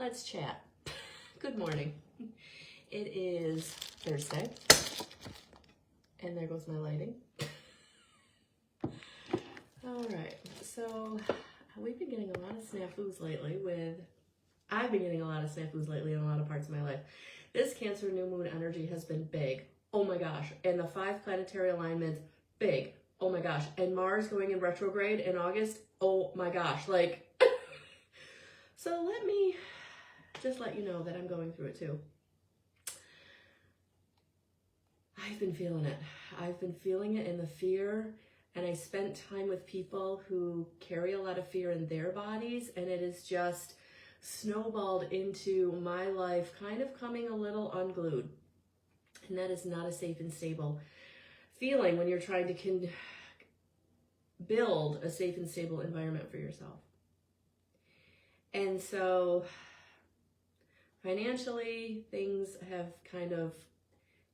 Let's chat. Good morning. It is Thursday, and there goes my lighting. All right, so we've been getting a lot of snafus lately I've been getting a lot of snafus lately in a lot of parts of my life. This Cancer new moon energy has been big. Oh my gosh. And the 5 planetary alignments, big. Oh my gosh. And Mars going in retrograde in August. Oh my gosh. Like, so let me just let you know that I'm going through it too. I've been feeling it. I've been feeling it in the fear. And I spent time with people who carry a lot of fear in their bodies. And it is just snowballed into my life kind of coming a little unglued. And that is not a safe and stable feeling when you're trying to build a safe and stable environment for yourself. And so financially, things have kind of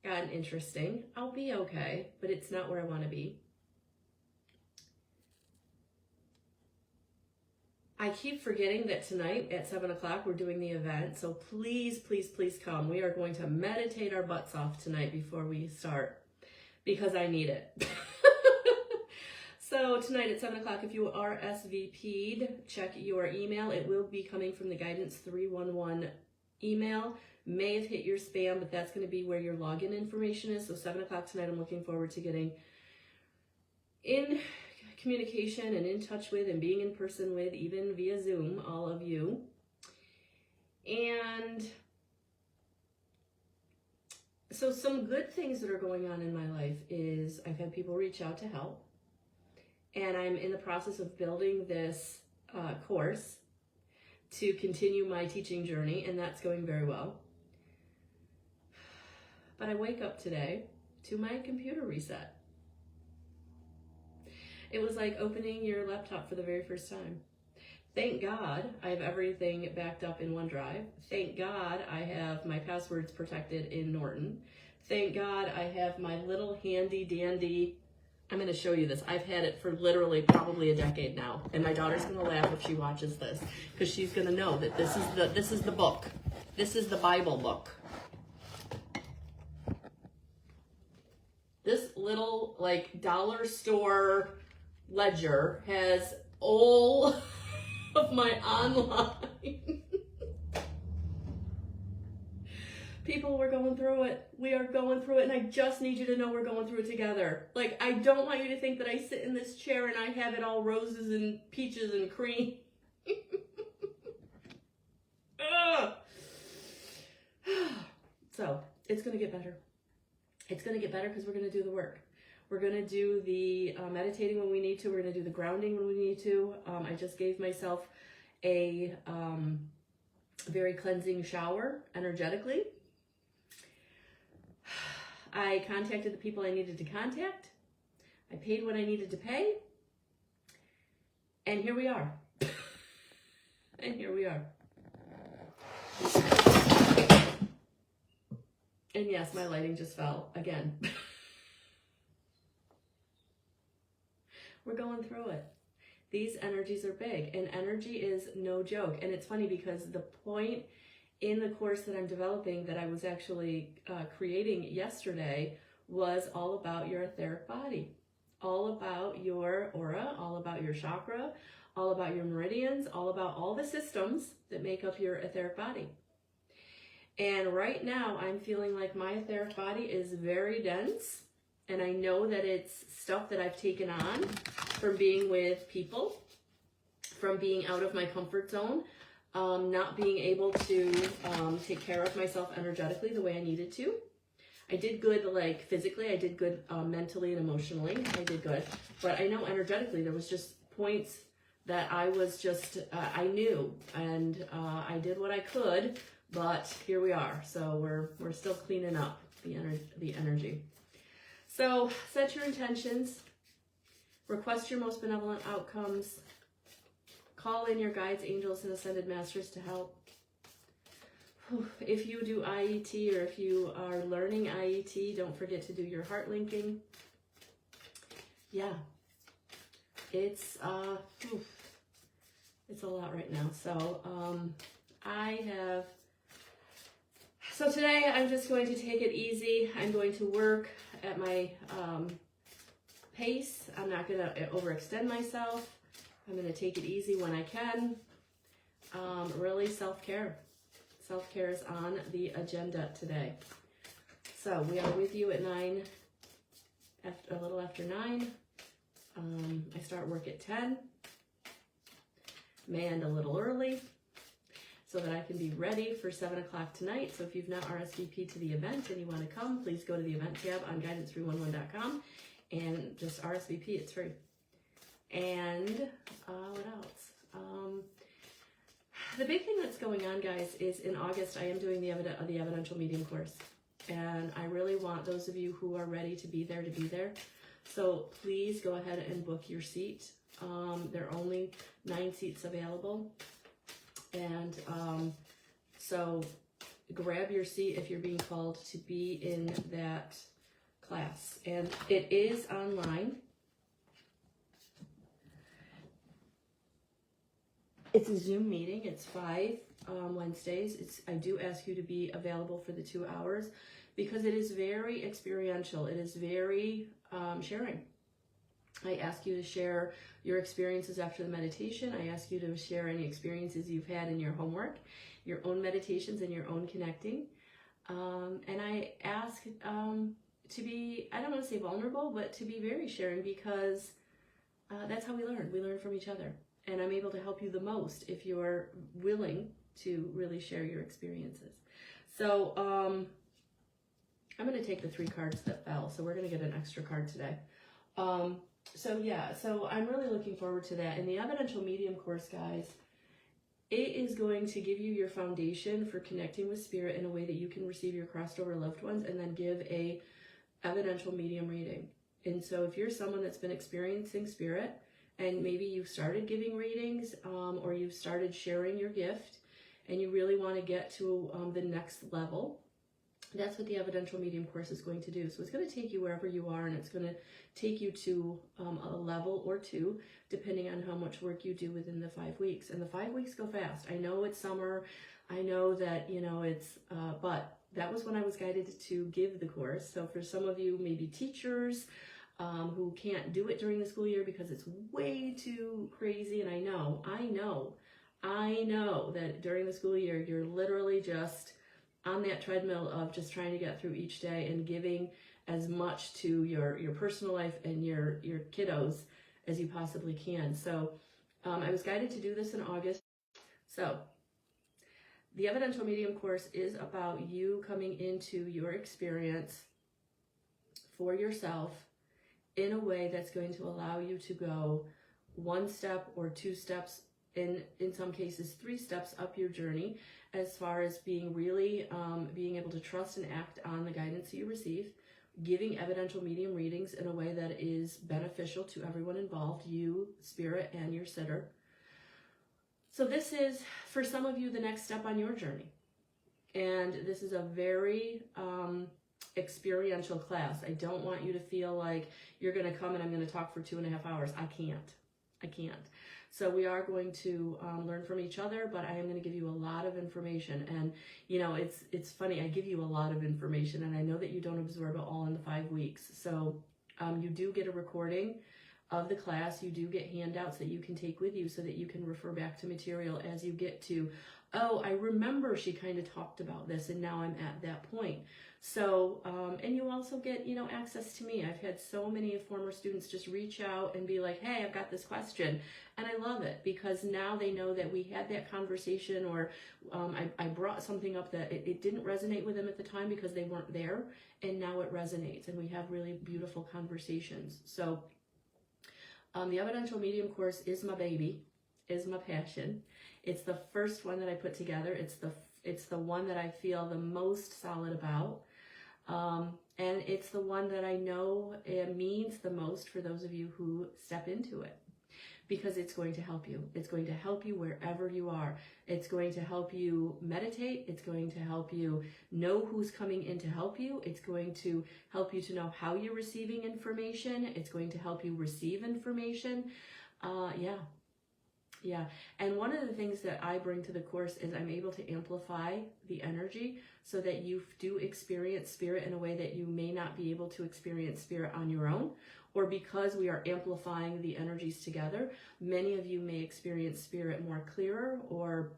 gotten interesting. I'll be okay, but it's not where I want to be. I keep forgetting that tonight at 7 o'clock we're doing the event, so please, please, please come. We are going to meditate our butts off tonight before we start, because I need it. So tonight at 7 o'clock, if you are SVP'd, check your email. It will be coming from the Guidance 311 email. May have hit your spam, but that's going to be where your login information is. So 7 o'clock tonight, I'm looking forward to getting in communication and in touch with and being in person with, even via Zoom, all of you. And so some good things that are going on in my life is I've had people reach out to help, and I'm in the process of building this course to continue my teaching journey, and that's going very well. But I wake up today to my computer reset. It was like opening your laptop for the very first time. Thank God I have everything backed up in OneDrive. Thank God I have my passwords protected in Norton. Thank God I have my little handy dandy, I'm going to show you this. I've had it for literally probably a decade now. And my daughter's going to laugh if she watches this, because she's going to know that this is the book. This is the Bible book. This little like dollar store ledger has all of my online. People, we're going through it. We are going through it, and I just need you to know we're going through it together. Like, I don't want you to think that I sit in this chair and I have it all roses and peaches and cream. So, it's going to get better. It's going to get better because we're going to do the work. We're going to do the meditating when we need to. We're going to do the grounding when we need to. I just gave myself a very cleansing shower energetically. I contacted the people I needed to contact. I paid what I needed to pay. And here we are. And here we are. And yes, my lighting just fell again. We're going through it. These energies are big, and energy is no joke. And it's funny because the point in the course that I'm developing that I was actually creating yesterday was all about your etheric body, all about your aura, all about your chakra, all about your meridians, all about all the systems that make up your etheric body. And right now I'm feeling like my etheric body is very dense. And I know that it's stuff that I've taken on from being with people, from being out of my comfort zone, not being able to take care of myself energetically the way I needed to. I did good, like physically, I did good mentally and emotionally. I did good. But I know energetically there was just points that I was just, I knew. And I did what I could, but here we are. So we're still cleaning up the energy. So set your intentions, request your most benevolent outcomes, call in your guides, angels, and ascended masters to help. If you do IET or if you are learning IET, don't forget to do your heart linking. Yeah, it's a lot right now. So So today I'm just going to take it easy. I'm going to work at my pace. I'm not going to overextend myself. I'm going to take it easy when I can. Really self-care. Self-care is on the agenda today. So we are with you at 9, a little after 9. I start work at 10. May end a little early, so that I can be ready for 7 o'clock tonight. So if you've not RSVP'd to the event and you want to come, please go to the event tab on guidance311.com and just RSVP. It's free. And what else? The big thing that's going on, guys, is in August I am doing the Evidential Medium Course. And I really want those of you who are ready to be there to be there. So please go ahead and book your seat. There are only 9 seats available. And so grab your seat if you're being called to be in that class. And it is online. It's a Zoom meeting. It's 5 Wednesdays. I do ask you to be available for the 2 hours because it is very experiential. It is very sharing. I ask you to share your experiences after the meditation. I ask you to share any experiences you've had in your homework, your own meditations, and your own connecting. And I ask to be, I don't want to say vulnerable, but to be very sharing because that's how we learn. We learn from each other. And I'm able to help you the most if you're willing to really share your experiences. So I'm going to take the 3 cards that fell. So we're going to get an extra card today. So I'm really looking forward to that. And the Evidential Medium Course, guys, it is going to give you your foundation for connecting with spirit in a way that you can receive your crossed over loved ones and then give a evidential medium reading. And so if you're someone that's been experiencing spirit and maybe you've started giving readings or you've started sharing your gift and you really want to get to the next level, that's what the Evidential Medium Course is going to do. So it's going to take you wherever you are, and it's going to take you to a level or 2, depending on how much work you do within the 5 weeks. And the 5 weeks go fast. I know it's summer. I know that, but that was when I was guided to give the course. So for some of you, maybe teachers who can't do it during the school year because it's way too crazy. And I know that during the school year, you're literally just on that treadmill of just trying to get through each day and giving as much to your personal life and your kiddos as you possibly can. So I was guided to do this in August. So the Evidential Medium Course is about you coming into your experience for yourself in a way that's going to allow you to go 1 step or 2 steps, in some cases 3 steps up your journey, as far as being really being able to trust and act on the guidance that you receive, giving evidential medium readings in a way that is beneficial to everyone involved, you, spirit, and your sitter. So this is, for some of you, the next step on your journey. And this is a very experiential class. I don't want you to feel like you're going to come and I'm going to talk for 2.5 hours. I can't. So we are going to learn from each other, but I am going to give you a lot of information. And, it's funny, I give you a lot of information, and I know that you don't absorb it all in the 5 weeks. So you do get a recording of the class. You do get handouts that you can take with you so that you can refer back to material as you get to, oh, I remember she kind of talked about this, and now I'm at that point. So, and you also get, access to me. I've had so many former students just reach out and be like, hey, I've got this question. And I love it because now they know that we had that conversation, or I brought something up that it didn't resonate with them at the time because they weren't there. And now it resonates, and we have really beautiful conversations. So the Evidential Medium Course is my baby, is my passion. It's the first one that I put together. It's the one that I feel the most solid about. And it's the one that I know it means the most for those of you who step into it, because it's going to help you. It's going to help you wherever you are. It's going to help you meditate. It's going to help you know who's coming in to help you. It's going to help you to know how you're receiving information. It's going to help you receive information. Yeah, and one of the things that I bring to the Course is I'm able to amplify the energy so that you do experience Spirit in a way that you may not be able to experience Spirit on your own, or because we are amplifying the energies together, many of you may experience Spirit more clearer or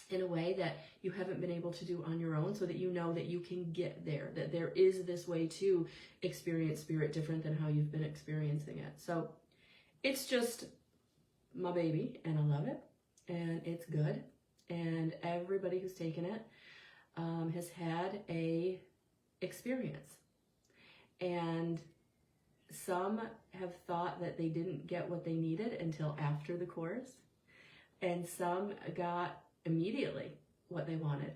in a way that you haven't been able to do on your own, so that you know that you can get there, that there is this way to experience Spirit different than how you've been experiencing it. So it's just my baby, and I love it, and it's good, and everybody who's taken it has had a experience, and some have thought that they didn't get what they needed until after the Course, and some got immediately what they wanted,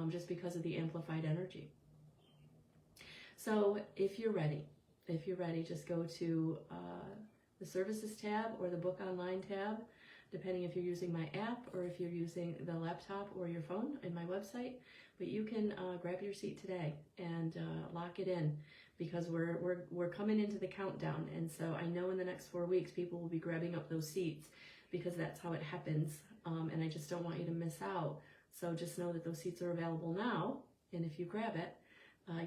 just because of the amplified energy. So if you're ready, just go to the Services tab or the Book Online tab, depending if you're using my app or if you're using the laptop or your phone in my website. But you can grab your seat today and lock it in, because we're coming into the countdown. And so I know in the next 4 weeks people will be grabbing up those seats, because that's how it happens. And I just don't want you to miss out. So just know that those seats are available now, and if you grab it,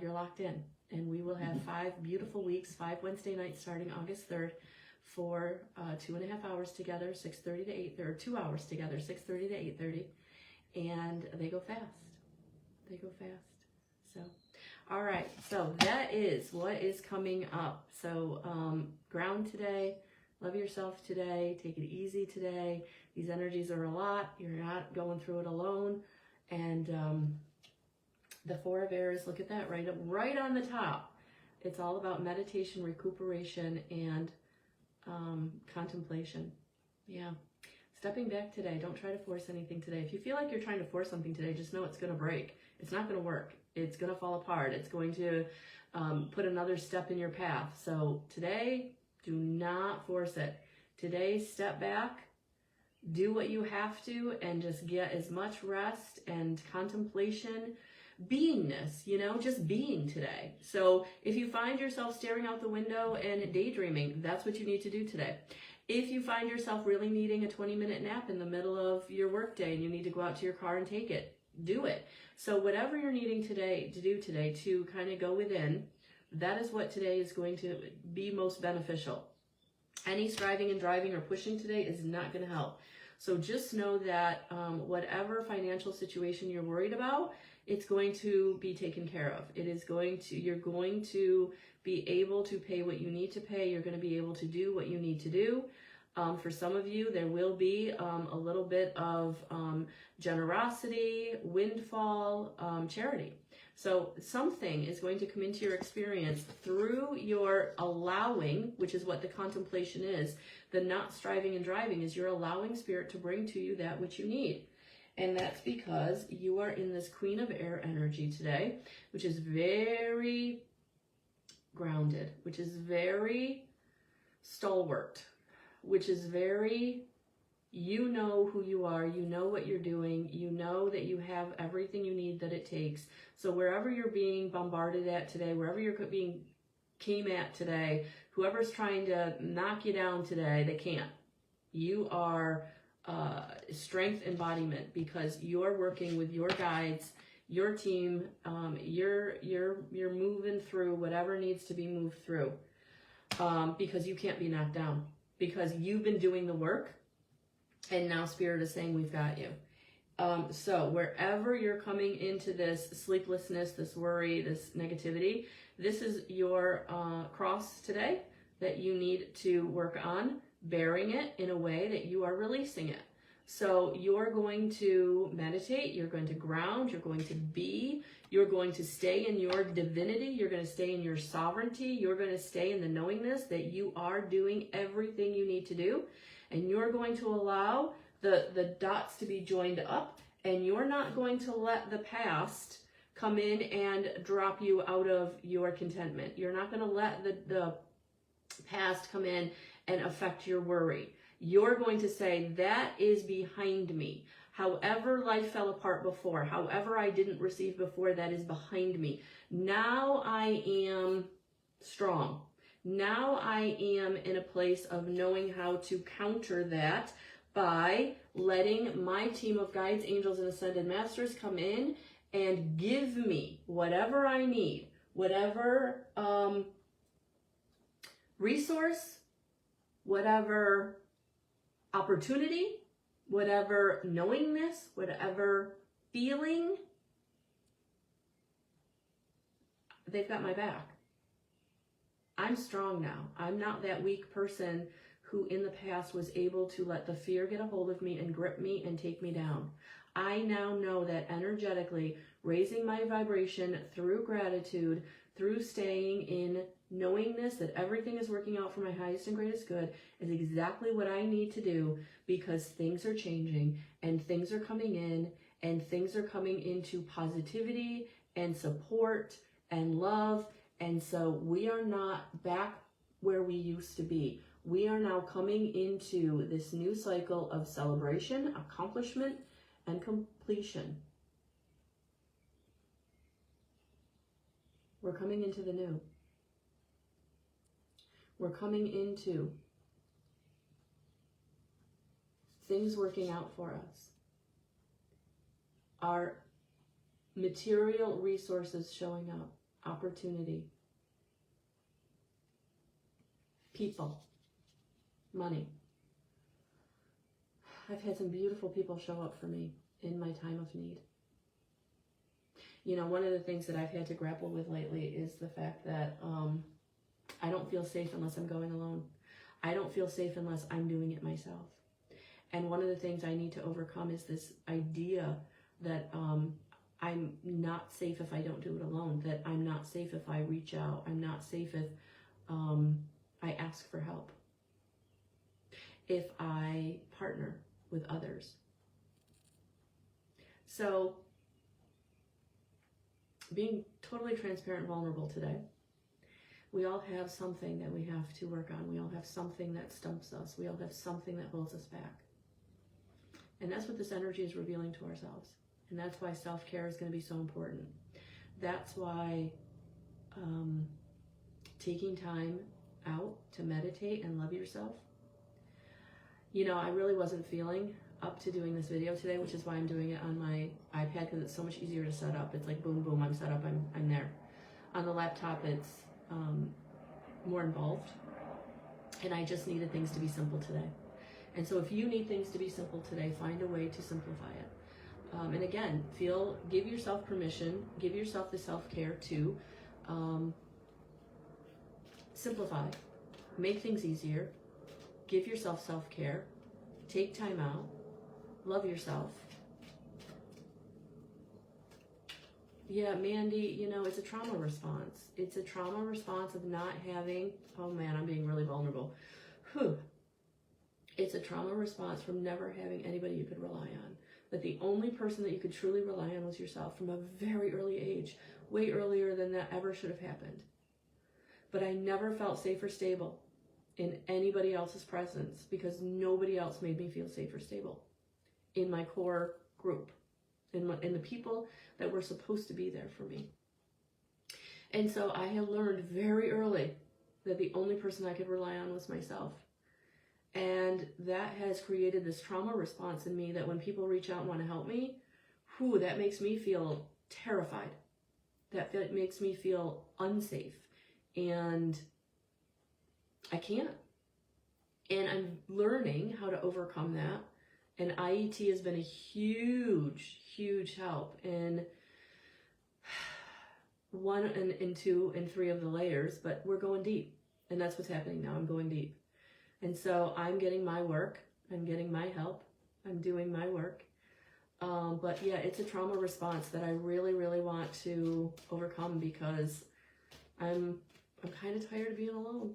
you're locked in. And we will have 5 beautiful weeks, 5 Wednesday nights starting August 3rd for 2.5 hours together, 6:30 to 8:30, or 2 hours together, 6:30 to 8:30, and they go fast. They go fast. So, all right. So that is what is coming up. So ground today. Love yourself today. Take it easy today. These energies are a lot. You're not going through it alone. And the Four of Airs, look at that right on the top. It's all about meditation, recuperation, and contemplation. Yeah. Stepping back today. Don't try to force anything today. If you feel like you're trying to force something today, just know it's going to break. It's not going to work. It's going to fall apart. It's going to put another step in your path. So today, do not force it. Today, step back, do what you have to, and just get as much rest and contemplation, beingness, just being today. So if you find yourself staring out the window and daydreaming, that's what you need to do today. If you find yourself really needing a 20-minute nap in the middle of your workday and you need to go out to your car and take it, do it. So whatever you're needing today to do today to kind of go within, that is what today is going to be most beneficial. Any striving and driving or pushing today is not going to help. So just know that whatever financial situation you're worried about, it's going to be taken care of. You're going to be able to pay what you need to pay. You're going to be able to do what you need to do. For some of you, there will be a little bit of generosity, windfall, charity. So something is going to come into your experience through your allowing, which is what the contemplation is. The not striving and driving is you're allowing Spirit to bring to you that which you need. And that's because you are in this Queen of Air energy today, which is very grounded, which is very stalwart, which is very, you know who you are, you know what you're doing, you know that you have everything you need that it takes. So wherever you're being bombarded at today, wherever you're being came at today, whoever's trying to knock you down today, they can't. You are strength embodiment, because you're working with your guides, your team, you're moving through whatever needs to be moved through, because you can't be knocked down, because you've been doing the work, and now Spirit is saying, we've got you. So wherever you're coming into this sleeplessness, this worry, this negativity, this is your cross today that you need to work on, bearing it in a way that you are releasing it. So you're going to meditate, you're going to ground, you're going to be, you're going to stay in your divinity, you're going to stay in your sovereignty, you're going to stay in the knowingness that you are doing everything you need to do, and you're going to allow the dots to be joined up, and you're not going to let the past come in and drop you out of your contentment. You're not going to let the past come in and affect your worry. You're going to say, that is behind me. However life fell apart before, however I didn't receive before, that is behind me. Now I am strong. Now I am in a place of knowing how to counter that by letting my team of guides, angels, and ascended masters come in and give me whatever I need, whatever resource, whatever opportunity, whatever knowingness, whatever feeling. They've got my back. I'm strong now. I'm not that weak person who in the past was able to let the fear get a hold of me and grip me and take me down. I now know that energetically raising my vibration through gratitude, through staying in knowingness that everything is working out for my highest and greatest good is exactly what I need to do, because things are changing and things are coming in and things are coming into positivity and support and love. And so we are not back where we used to be. We are now coming into this new cycle of celebration, accomplishment, and completion. We're coming into the new. We're coming into things working out for us. Our material resources showing up. Opportunity. People. Money. I've had some beautiful people show up for me in my time of need. You know, one of the things that I've had to grapple with lately is the fact that I don't feel safe unless I'm going alone. I don't feel safe unless I'm doing it myself. And one of the things I need to overcome is this idea that I'm not safe if I don't do it alone, that I'm not safe if I reach out, I'm not safe if I ask for help, if I partner with others. So, being totally transparent and vulnerable today, we all have something that we have to work on. We all have something that stumps us. We all have something that holds us back. And that's what this energy is revealing to ourselves. And that's why self-care is going to be so important. That's why taking time out to meditate and love yourself. You know, I really wasn't feeling up to doing this video today, which is why I'm doing it on my iPad, because it's so much easier to set up. It's like boom, boom, I'm set up, I'm there. On the laptop, it's more involved. And I just needed things to be simple today. And so if you need things to be simple today, find a way to simplify it. And again, give yourself permission, give yourself the self-care to simplify, make things easier, give yourself self-care, take time out, love yourself. Yeah, Mandy, you know, it's a trauma response. It's a trauma response of not having, oh man, I'm being really vulnerable. Whew. It's a trauma response from never having anybody you could rely on. That the only person that you could truly rely on was yourself from a very early age, way earlier than that ever should have happened. But I never felt safe or stable in anybody else's presence because nobody else made me feel safe or stable in my core group, in the people that were supposed to be there for me. And so I had learned very early that the only person I could rely on was myself. And that has created this trauma response in me that when people reach out and want to help me, that makes me feel terrified. That makes me feel unsafe. And I can't. And I'm learning how to overcome that. And IET has been a huge, huge help in 1 and 2 and 3 of the layers, but we're going deep. And that's what's happening now. I'm going deep. And so I'm getting my work, I'm getting my help, I'm doing my work. But yeah, it's a trauma response that I really, really want to overcome because I'm kind of tired of being alone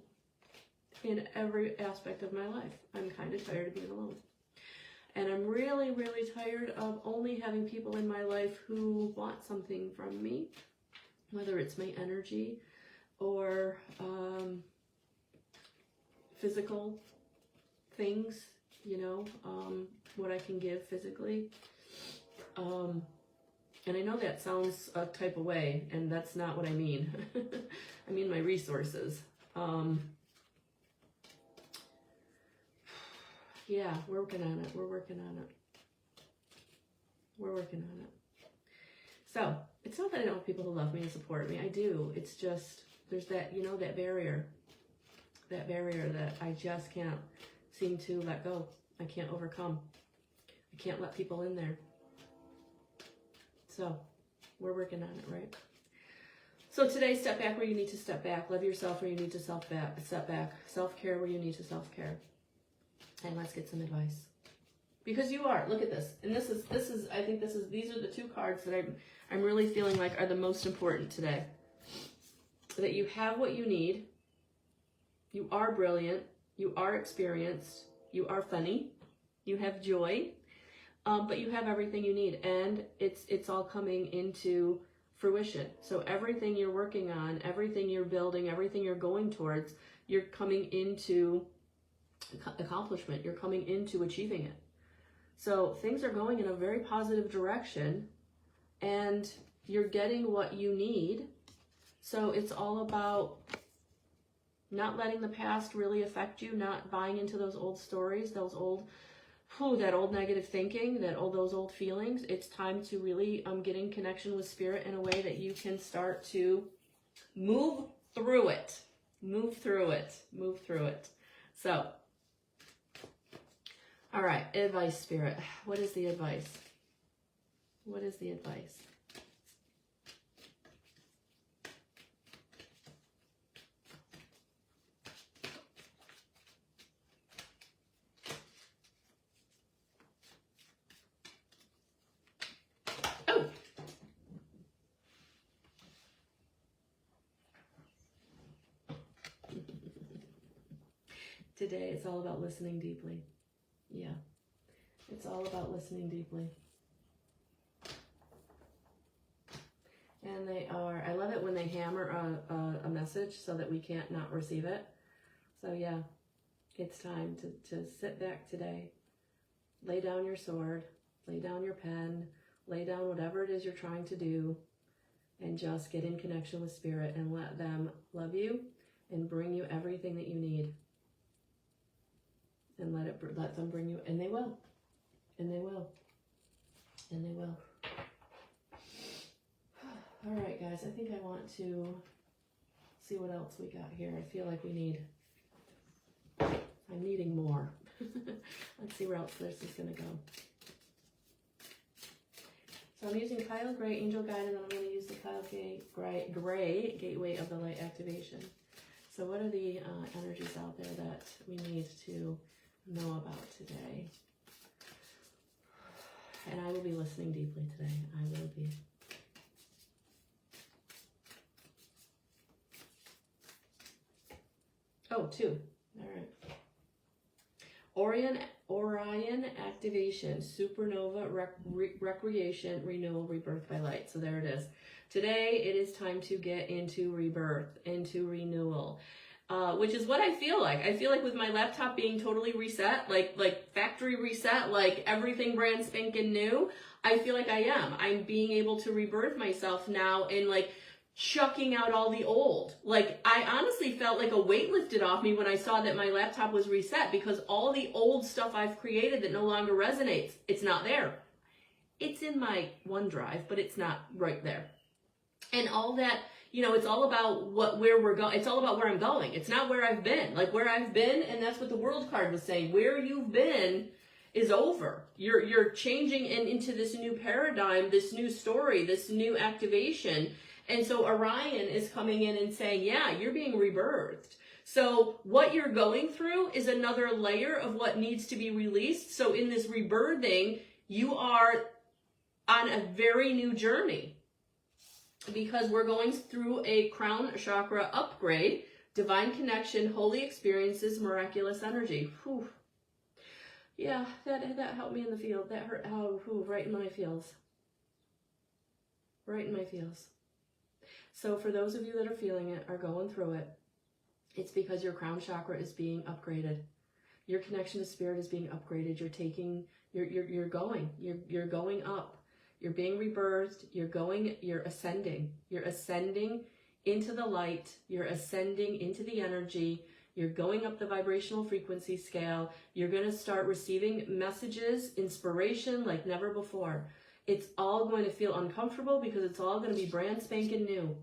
in every aspect of my life. I'm kind of tired of being alone. And I'm really, really tired of only having people in my life who want something from me, whether it's my energy or physical things, you know, what I can give physically. And I know that sounds a type of way, and that's not what I mean. I mean my resources. Yeah, we're working on it. We're working on it. We're working on it. So, it's not that I don't have people who love me and support me. I do. It's just, there's that, you know, that barrier that I just can't seem to let go. I can't overcome. I can't let people in there. So, we're working on it, right? So today, step back where you need to step back. Love yourself where you need to step back. Self-care where you need to self-care. And let's get some advice. Because you are. Look at this. And this is I think these are the two cards that I'm really feeling like are the most important today. That you have what you need. You are brilliant. You are experienced. You are funny. You have joy. But you have everything you need. And it's all coming into fruition. So everything you're working on, everything you're building, everything you're going towards, you're coming into accomplishment. You're coming into achieving it. So things are going in a very positive direction and you're getting what you need. So it's all about not letting the past really affect you, not buying into those old stories, that old negative thinking, those old feelings. It's time to really get in connection with spirit in a way that you can start to move through it. Move through it. Move through it. So, all right, advice, spirit. What is the advice? What is the advice? Today, it's all about listening deeply. Yeah, it's all about listening deeply. And I love it when they hammer a message so that we can't not receive it. So yeah, it's time to sit back today, lay down your sword, lay down your pen, lay down whatever it is you're trying to do, and just get in connection with spirit and let them love you and bring you everything that you need. And let them bring you, and they will. And they will. And they will. All right, guys, I think I want to see what else we got here. I feel like I'm needing more. Let's see where else this is going to go. So I'm using Kyle Gray, Angel Guide, and then I'm going to use the Kyle Gray Gateway of the Light Activation. So what are the energies out there that we need to know about today? And I will be listening deeply today. I will be. Oh, 2. All right. Orion activation, supernova, recreation, renewal, rebirth by light. So there it is. Today, it is time to get into rebirth, into renewal. Which is what I feel like. I feel like with my laptop being totally reset, like factory reset, like everything brand spanking new, I feel like I am. I'm being able to rebirth myself now and like chucking out all the old. Like I honestly felt like a weight lifted off me when I saw that my laptop was reset, because all the old stuff I've created that no longer resonates, it's not there. It's in my OneDrive, but it's not right there. And all that, you know, it's all about where we're going. It's all about where I'm going. It's not where I've been. Like where I've been, and that's what the world card was saying. Where you've been is over. You're changing into this new paradigm, this new story, this new activation. And so Orion is coming in and saying, yeah, you're being rebirthed. So what you're going through is another layer of what needs to be released. So in this rebirthing, you are on a very new journey, because we're going through a crown chakra upgrade, divine connection, holy experiences, miraculous energy. Whew. Yeah, that helped me in the field. That hurt, right in my feels. Right in my feels. So for those of you that are feeling it, are going through it, it's because your crown chakra is being upgraded. Your connection to spirit is being upgraded. You're going up. You're being rebirthed. You're ascending. You're ascending into the light. You're ascending into the energy. You're going up the vibrational frequency scale. You're going to start receiving messages, inspiration like never before. It's all going to feel uncomfortable because it's all going to be brand spanking new.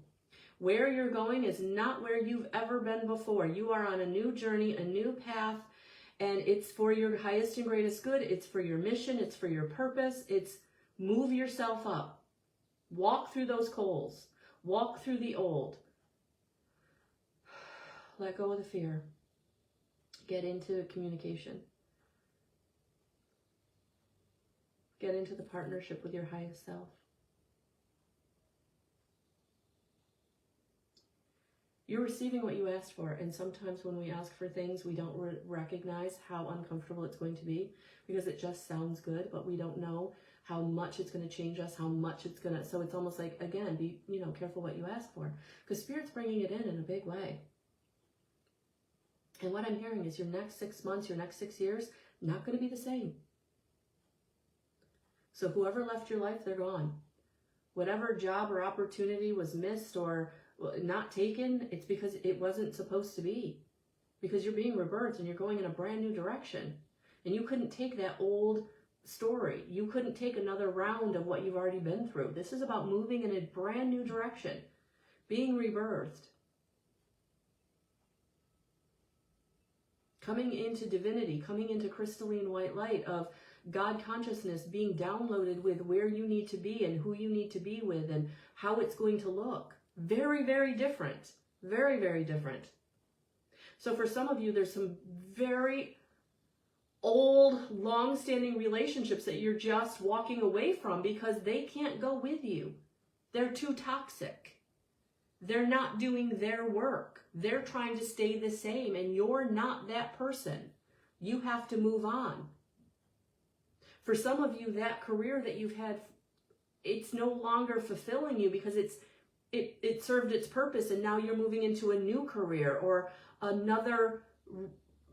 Where you're going is not where you've ever been before. You are on a new journey, a new path, and it's for your highest and greatest good. It's for your mission. It's for your purpose. It's move yourself up. Walk through those coals. Walk through the old. Let go of the fear. Get into communication. Get into the partnership with your highest self. You're receiving what you asked for, and sometimes when we ask for things, we don't recognize how uncomfortable it's going to be because it just sounds good, but we don't know how much it's going to change us, how much it's going to, so it's almost like, again, be, careful what you ask for, because Spirit's bringing it in a big way. And what I'm hearing is your next 6 months, your next 6 years, not going to be the same. So whoever left your life, they're gone. Whatever job or opportunity was missed or not taken, it's because it wasn't supposed to be. Because you're being rebirthed and you're going in a brand new direction. And you couldn't take that old story. You couldn't take another round of what you've already been through. This is about moving in a brand new direction. Being rebirthed. Coming into divinity, coming into crystalline white light of God consciousness being downloaded with where you need to be and who you need to be with and how it's going to look. Very, very different. Very, very different. So for some of you, there's some very old, long-standing relationships that you're just walking away from because they can't go with you. They're too toxic. They're not doing their work. They're trying to stay the same, and you're not that person. You have to move on. For some of you, that career that you've had, it's no longer fulfilling you because it served its purpose, and now you're moving into a new career or another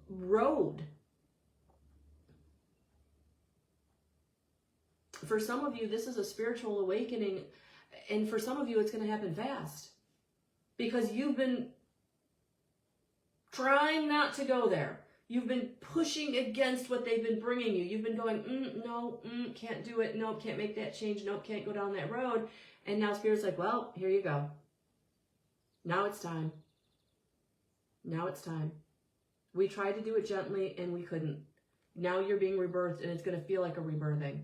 road. For some of you, this is a spiritual awakening, and for some of you, it's going to happen fast because you've been trying not to go there. You've been pushing against what they've been bringing you. You've been going, no, can't do it. Nope, can't make that change. Nope, can't go down that road. And now Spirit's like, well, here you go. Now it's time. Now it's time. We tried to do it gently and we couldn't. Now you're being rebirthed and it's going to feel like a rebirthing.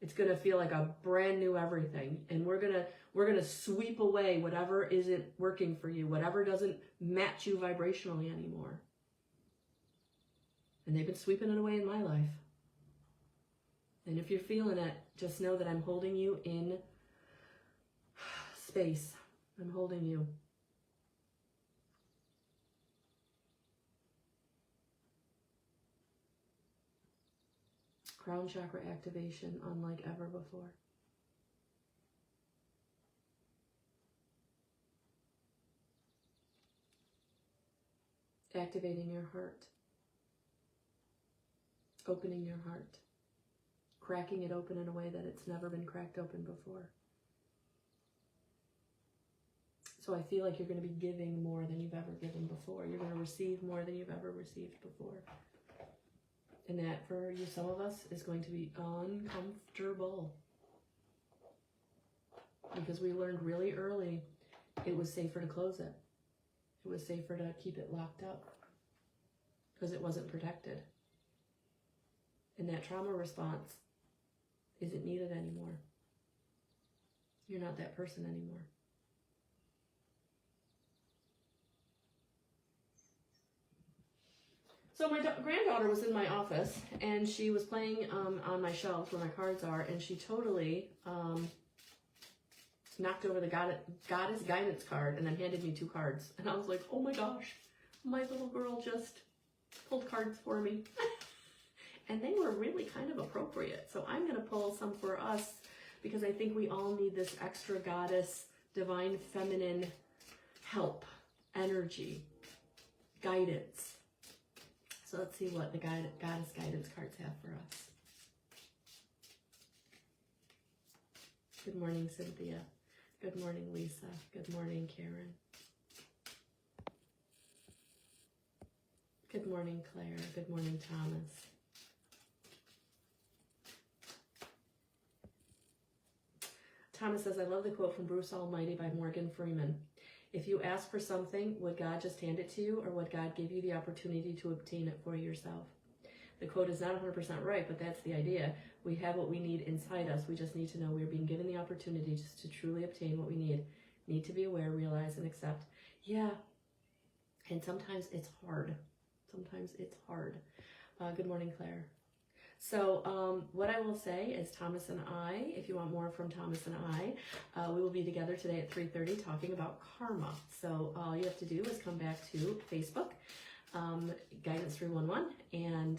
It's going to feel like a brand new everything. And we're going to sweep away whatever isn't working for you, whatever doesn't match you vibrationally anymore. And they've been sweeping it away in my life. And if you're feeling it, just know that I'm holding you in space. I'm holding you. Crown chakra activation unlike ever before. Activating your heart. Opening your heart. Cracking it open in a way that it's never been cracked open before. So I feel like you're going to be giving more than you've ever given before. You're going to receive more than you've ever received before. And that for you, some of us, is going to be uncomfortable. Because we learned really early it was safer to close it. It was safer to keep it locked up. Because it wasn't protected. And that trauma response isn't needed anymore. You're not that person anymore. So my granddaughter was in my office, and she was playing on my shelf where my cards are, and she totally knocked over the Goddess Guidance card and then handed me 2 cards. And I was like, oh my gosh, my little girl just pulled cards for me. And they were really kind of appropriate. So I'm going to pull some for us because I think we all need this extra goddess, divine feminine help, energy, guidance. So let's see what the Goddess Guidance cards have for us. Good morning, Cynthia. Good morning, Lisa. Good morning, Karen. Good morning, Claire. Good morning, Thomas. Thomas says, I love the quote from Bruce Almighty by Morgan Freeman. If you ask for something, would God just hand it to you, or would God give you the opportunity to obtain it for yourself? The quote is not 100% right, but that's the idea. We have what we need inside us. We just need to know we're being given the opportunity just to truly obtain what we need. Need to be aware, realize, and accept. Yeah, and sometimes it's hard. Sometimes it's hard. Good morning, Claire. So what I will say is Thomas and I, if you want more from Thomas and I, we will be together today at 3:30 talking about karma. So all you have to do is come back to Facebook, Guidance 311, and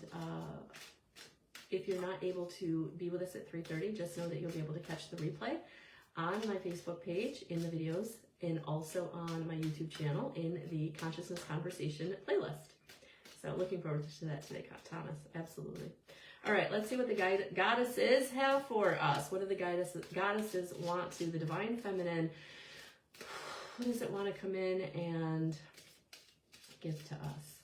if you're not able to be with us at 3:30, just know that you'll be able to catch the replay on my Facebook page, in the videos, and also on my YouTube channel in the Consciousness Conversation playlist. So looking forward to that today, Thomas. Absolutely. All right, let's see what the goddesses have for us. What do the goddesses want to? The Divine Feminine, what does it want to come in and give to us?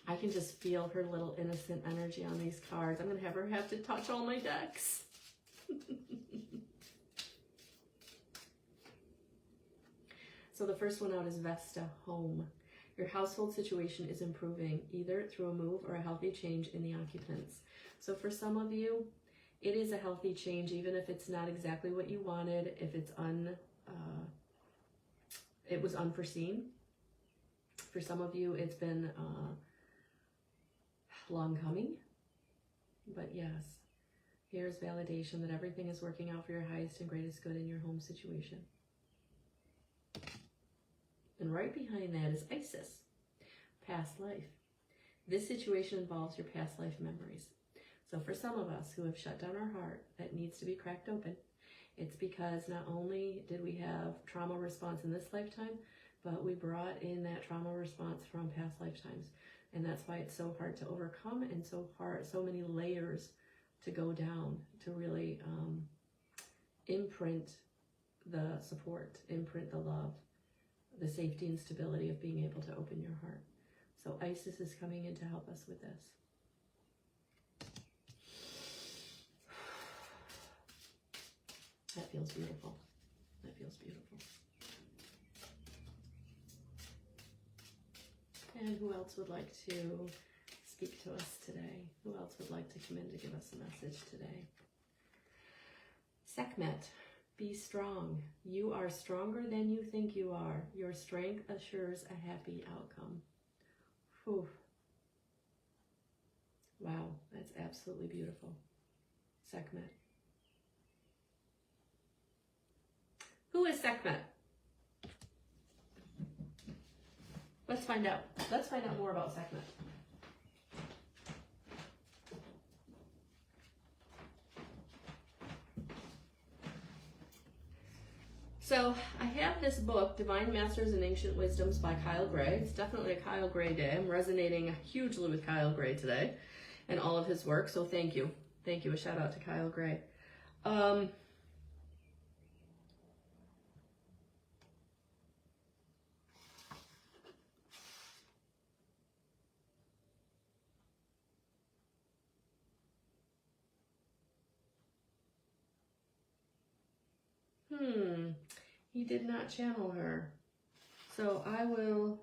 I can just feel her little innocent energy on these cards. I'm going to have her have to touch all my decks. So the first one out is Vesta, home. Your household situation is improving, either through a move or a healthy change in the occupants. So for some of you, it is a healthy change, even if it's not exactly what you wanted, if it's it was unforeseen. For some of you, it's been long coming. But yes, here's validation that everything is working out for your highest and greatest good in your home situation. And right behind that is Isis, past life. This situation involves your past life memories. So for some of us who have shut down our heart that needs to be cracked open, it's because not only did we have trauma response in this lifetime, but we brought in that trauma response from past lifetimes. And that's why it's so hard to overcome and so many layers to go down to really imprint the support, imprint the love, the safety and stability of being able to open your heart. So Isis is coming in to help us with this. That feels beautiful. That feels beautiful. And who else would like to speak to us today? Who else would like to come in to give us a message today? Sekhmet. Be strong. You are stronger than you think you are. Your strength assures a happy outcome. Whew. Wow, that's absolutely beautiful. Sekhmet. Who is Sekhmet? Let's find out. Let's find out more about Sekhmet. So I have this book, Divine Masters and Ancient Wisdoms by Kyle Gray. It's definitely a Kyle Gray day. I'm resonating hugely with Kyle Gray today and all of his work. So thank you. Thank you. A shout out to Kyle Gray. He did not channel her. So I will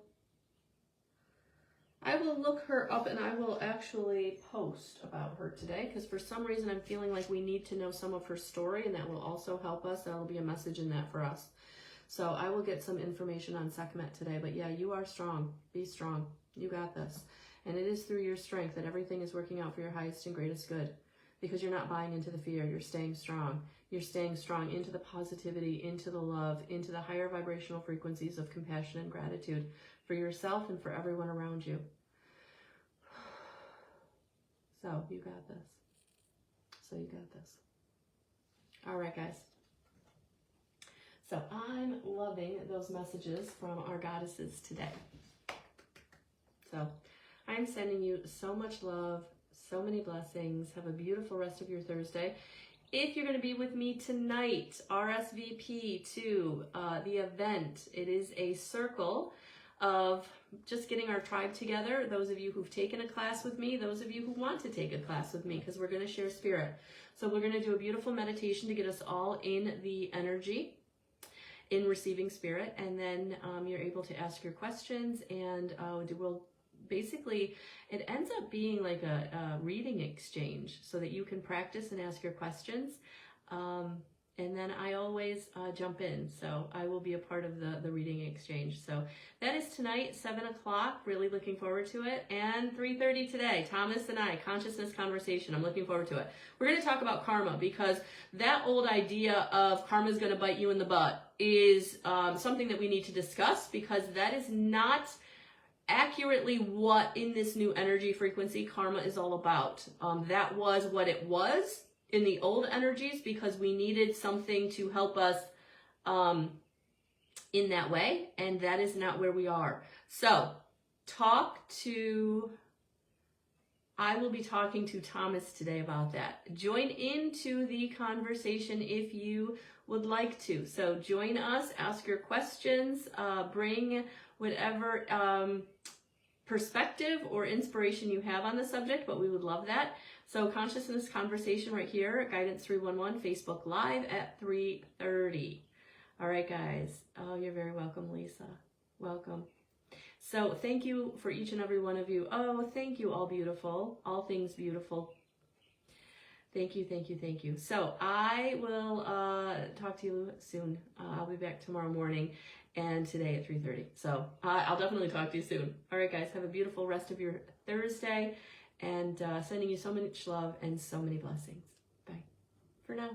look her up and I will actually post about her today, because for some reason I'm feeling like we need to know some of her story, and that will also help us. That'll be a message in that for us. So I will get some information on Sekhmet today. But yeah, you are strong. Be strong. You got this. And it is through your strength that everything is working out for your highest and greatest good, because you're not buying into the fear. You're staying strong. You're staying strong into the positivity, into the love, into the higher vibrational frequencies of compassion and gratitude for yourself and for everyone around you. So you got this. So you got this. All right, guys. So I'm loving those messages from our goddesses today. So I'm sending you so much love, so many blessings. Have a beautiful rest of your Thursday. If you're going to be with me tonight, RSVP to the event. It is a circle of just getting our tribe together. Those of you who've taken a class with me, those of you who want to take a class with me, because we're going to share spirit. So we're going to do a beautiful meditation to get us all in the energy, in receiving spirit, and then you're able to ask your questions, and we'll basically, it ends up being like a reading exchange so that you can practice and ask your questions. And then I always jump in, so I will be a part of the reading exchange. So that is tonight, 7 o'clock. Really looking forward to it. And 3:30 today, Thomas and I, Consciousness Conversation. I'm looking forward to it. We're going to talk about karma, because that old idea of karma is going to bite you in the butt is something that we need to discuss, because that is not accurately what in this new energy frequency karma is all about. That was what it was in the old energies, because we needed something to help us in that way, and that is not where we are. So I will be talking to Thomas today about that. Join into the conversation if you would like to. So join us, ask your questions, bring whatever perspective or inspiration you have on the subject, but we would love that. So Consciousness Conversation right here at Guidance 311, Facebook Live at 3:30. All right, guys. Oh, you're very welcome, Lisa. Welcome. So thank you for each and every one of you. Oh, thank you, all beautiful. All things beautiful. Thank you, thank you, thank you. So I will talk to you soon. I'll be back tomorrow morning and today at 3:30. So I'll definitely talk to you soon. All right, guys. Have a beautiful rest of your Thursday. And sending you so much love and so many blessings. Bye for now.